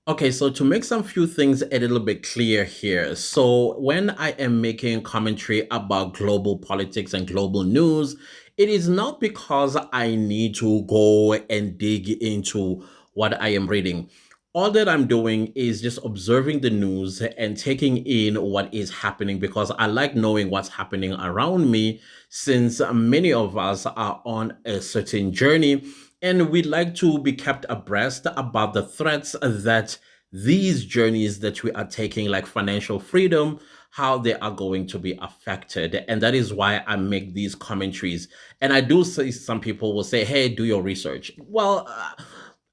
Okay, so to make some few things a little bit clear here. So when I am making commentary about global politics and global news, it is not because I need to go and dig into what I am reading. All that I'm doing is just observing the news and taking in what is happening because I like knowing what's happening around me since many of us are on a certain journey and we'd like to be kept abreast about the threats that these journeys that we are taking, like financial freedom, how they are going to be affected. And that is why I make these commentaries. And I do see some people will say, hey, do your research. Well,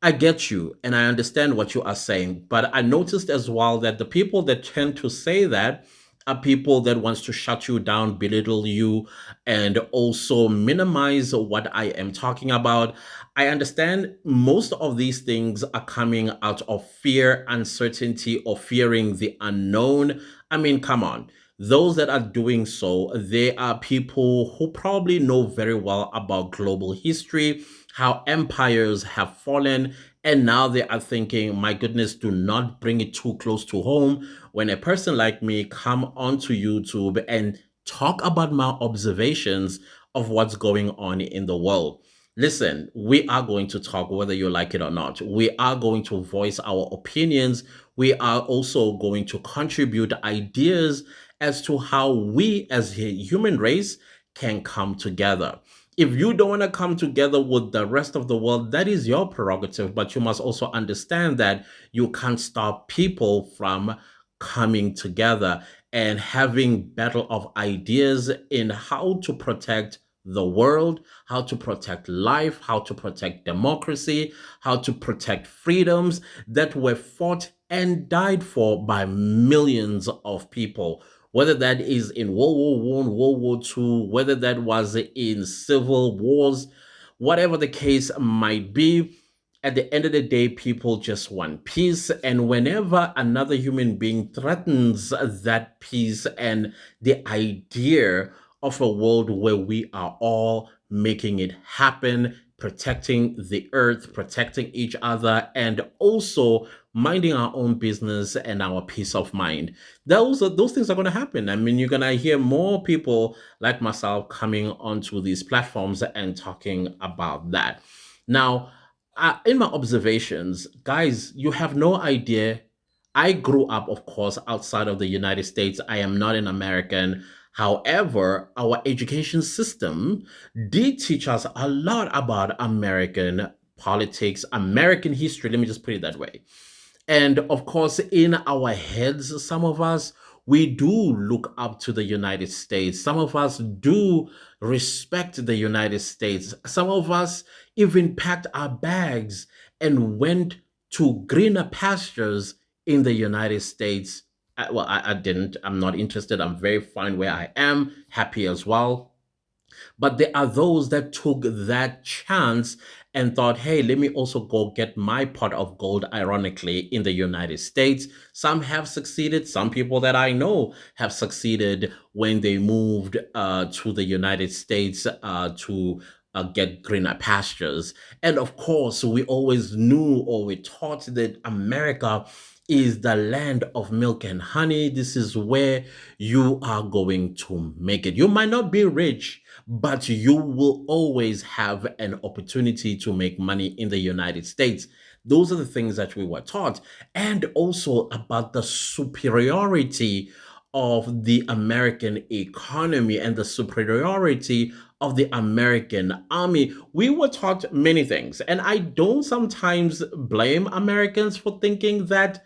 I get you and I understand what you are saying, but I noticed as well that the people that tend to say that are people that wants to shut you down, belittle you, and also minimize what I am talking about. I understand most of these things are coming out of fear, uncertainty, or fearing the unknown. I mean, come on. Those that are doing so, they are people who probably know very well about global history, how empires have fallen, and now they are thinking, my goodness, do not bring it too close to home. When a person like me come onto YouTube and talk about my observations of what's going on in the world. Listen, we are going to talk whether you like it or not. We are going to voice our opinions. We are also going to contribute ideas as to how we as a human race can come together. If you don't want to come together with the rest of the world, that is your prerogative. But you must also understand that you can't stop people from coming together and having battle of ideas in how to protect the world, how to protect life, how to protect democracy, how to protect freedoms that were fought and died for by millions of people. Whether that is in World War One, World War Two, whether that was in civil wars, whatever the case might be, at the end of the day, people just want peace. And whenever another human being threatens that peace and the idea of a world where we are all making it happen, protecting the earth, protecting each other, and also minding our own business and our peace of mind. Those things are going to happen. I mean, you're going to hear more people like myself coming onto these platforms and talking about that. Now, in my observations, guys, you have no idea. I grew up, of course, outside of the United States. I am not an American. However, our education system did teach us a lot about American politics, American history. Let me just put it that way. And of course, in our heads, some of us, we do look up to the United States. Some of us do respect the United States. Some of us even packed our bags and went to greener pastures in the United States. I didn't. I'm not interested. I'm very fine where I am, happy as well. But there are those that took that chance and thought, hey, let me also go get my pot of gold, ironically, in the United States. Some have succeeded. Some people that I know have succeeded when they moved to the United States to get greener pastures. And of course, we always knew or we taught that America is the land of milk and honey. This is where you are going to make it. You might not be rich, but you will always have an opportunity to make money in the United States. Those are the things that we were taught, and also about the superiority of the American economy and the superiority of the American army. We were taught many things, and I don't sometimes blame Americans for thinking that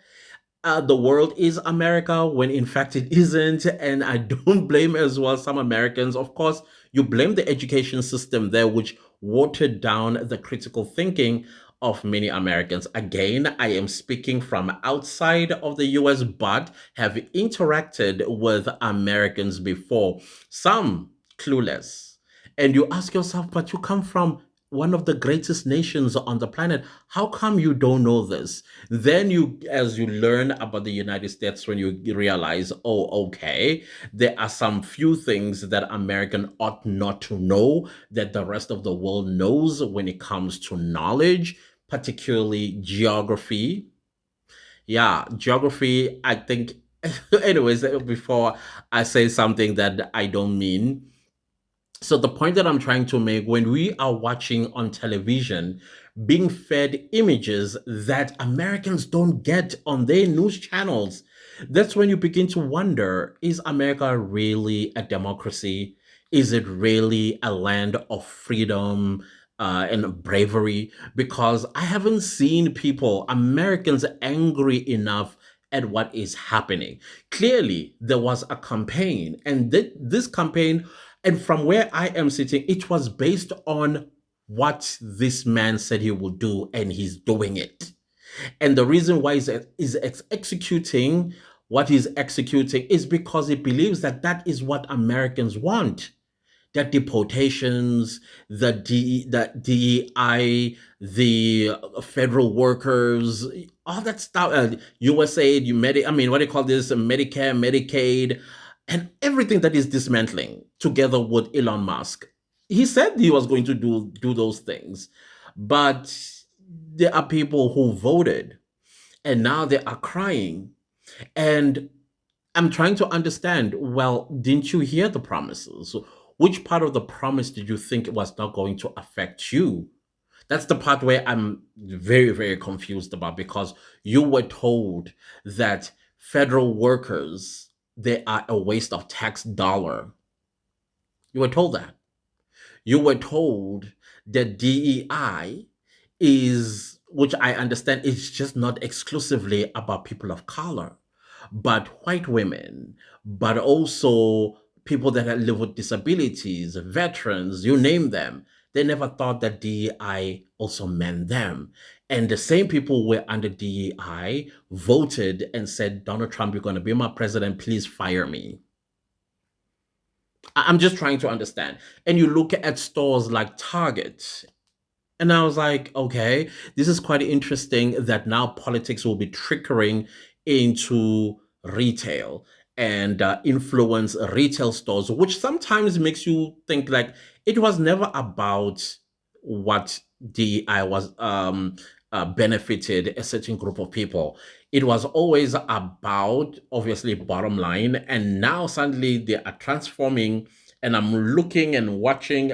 the world is America when in fact it isn't. And I don't blame as well some Americans. Of course, you blame the education system there, which watered down the critical thinking of many Americans. Again, I am speaking from outside of the US, but have interacted with Americans before. Some clueless. And you ask yourself, but you come from one of the greatest nations on the planet. How come you don't know this? Then you, as you learn about the United States, when you realize, oh, okay, there are some few things that American ought not to know that the rest of the world knows when it comes to knowledge, particularly geography, Yeah, geography, I think. Anyways, before I say something that I don't mean, so the point that I'm trying to make, when we are watching on television, being fed images that Americans don't get on their news channels, that's when you begin to wonder, is America really a democracy? Is it really a land of freedom and bravery? Because I haven't seen people, Americans, angry enough at what is happening. Clearly, there was a campaign, and this campaign, and from where I am sitting, it was based on what this man said he would do, and he's doing it. And the reason why he's executing what he's executing is because he believes that that is what Americans want. That deportations, the DEI, the federal workers, all that stuff, USAID, I mean, what do you call this? Medicare, Medicaid, and everything that is dismantling together with Elon Musk. He said he was going to do those things, but there are people who voted and now they are crying. And I'm trying to understand. Well, didn't you hear the promises? So which part of the promise did you think was not going to affect you? That's the part where I'm very, very confused about, because you were told that federal workers, they are a waste of tax dollar. You were told that. You were told that DEI is, which I understand is just not exclusively about people of color, but white women, but also people that live with disabilities, veterans, you name them. They never thought that DEI also meant them. And the same people were under DEI voted and said, Donald Trump, you're going to be my president, please fire me. I'm just trying to understand. And you look at stores like Target, and I was like, okay, this is quite interesting that now politics will be trickling into retail and influence retail stores, which sometimes makes you think like it was never about what DEI was benefited a certain group of people. It was always about obviously bottom line, and now suddenly they are transforming. And I'm looking and watching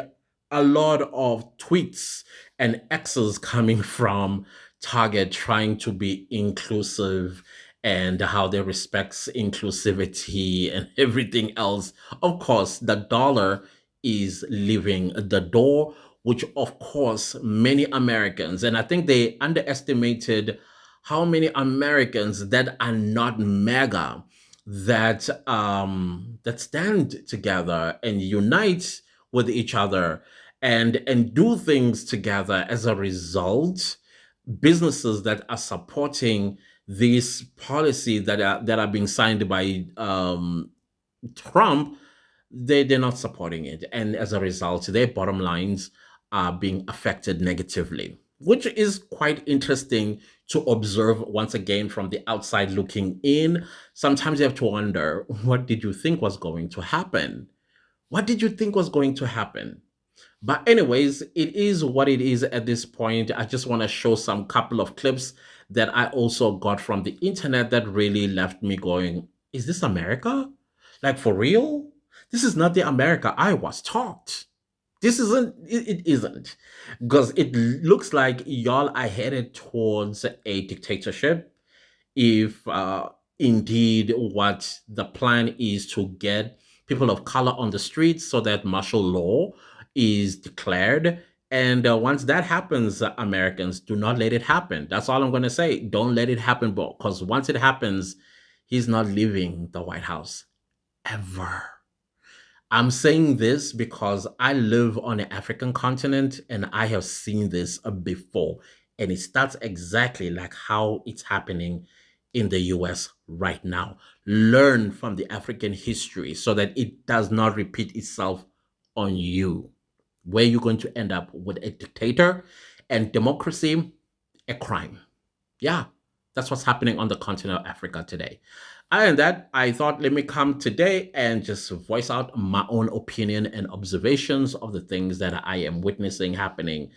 a lot of tweets and X's coming from Target trying to be inclusive and how they respects inclusivity and everything else. Of course, the dollar is leaving the door, which of course many Americans, and I think they underestimated how many Americans that are not MAGA, that stand together and unite with each other and do things together. As a result, businesses that are supporting these policies that are being signed by Trump, they're not supporting it, and as a result, their bottom lines are being affected negatively, which is quite interesting to observe once again from the outside looking in. Sometimes you have to wonder, what did you think was going to happen? What did you think was going to happen? But anyways, it is what it is at this point. I just want to show some couple of clips that I also got from the internet that really left me going, is this America? Like for real? This is not the America I was taught. This isn't, it isn't. Because it looks like y'all are headed towards a dictatorship if indeed what the plan is to get people of color on the streets so that martial law is declared. And once that happens, Americans, do not let it happen. That's all I'm going to say. Don't let it happen, because once it happens, he's not leaving the White House ever. I'm saying this because I live on the African continent and I have seen this before. And it starts exactly like how it's happening in the US right now. Learn from the African history so that it does not repeat itself on you, where you're going to end up with a dictator and democracy, a crime. Yeah, that's what's happening on the continent of Africa today. Other than that, I thought let me come today and just voice out my own opinion and observations of the things that I am witnessing happening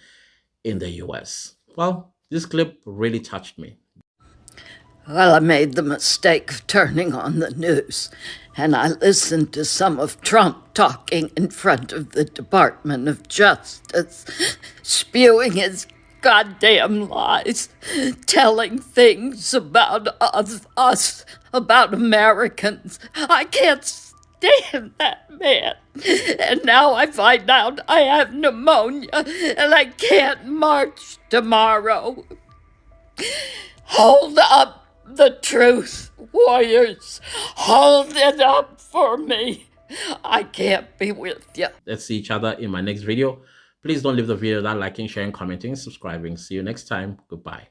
in the US. Well, this clip really touched me. Well, I made the mistake of turning on the news, and I listened to some of Trump talking in front of the Department of Justice, spewing his goddamn lies, telling things about us, about Americans. I can't stand that man. And now I find out I have pneumonia and I can't march tomorrow. Hold up the truth, warriors. Hold it up for me. I can't be with you. Let's see each other in my next video. Please don't leave the video without liking, sharing, commenting, subscribing. See you next time. Goodbye.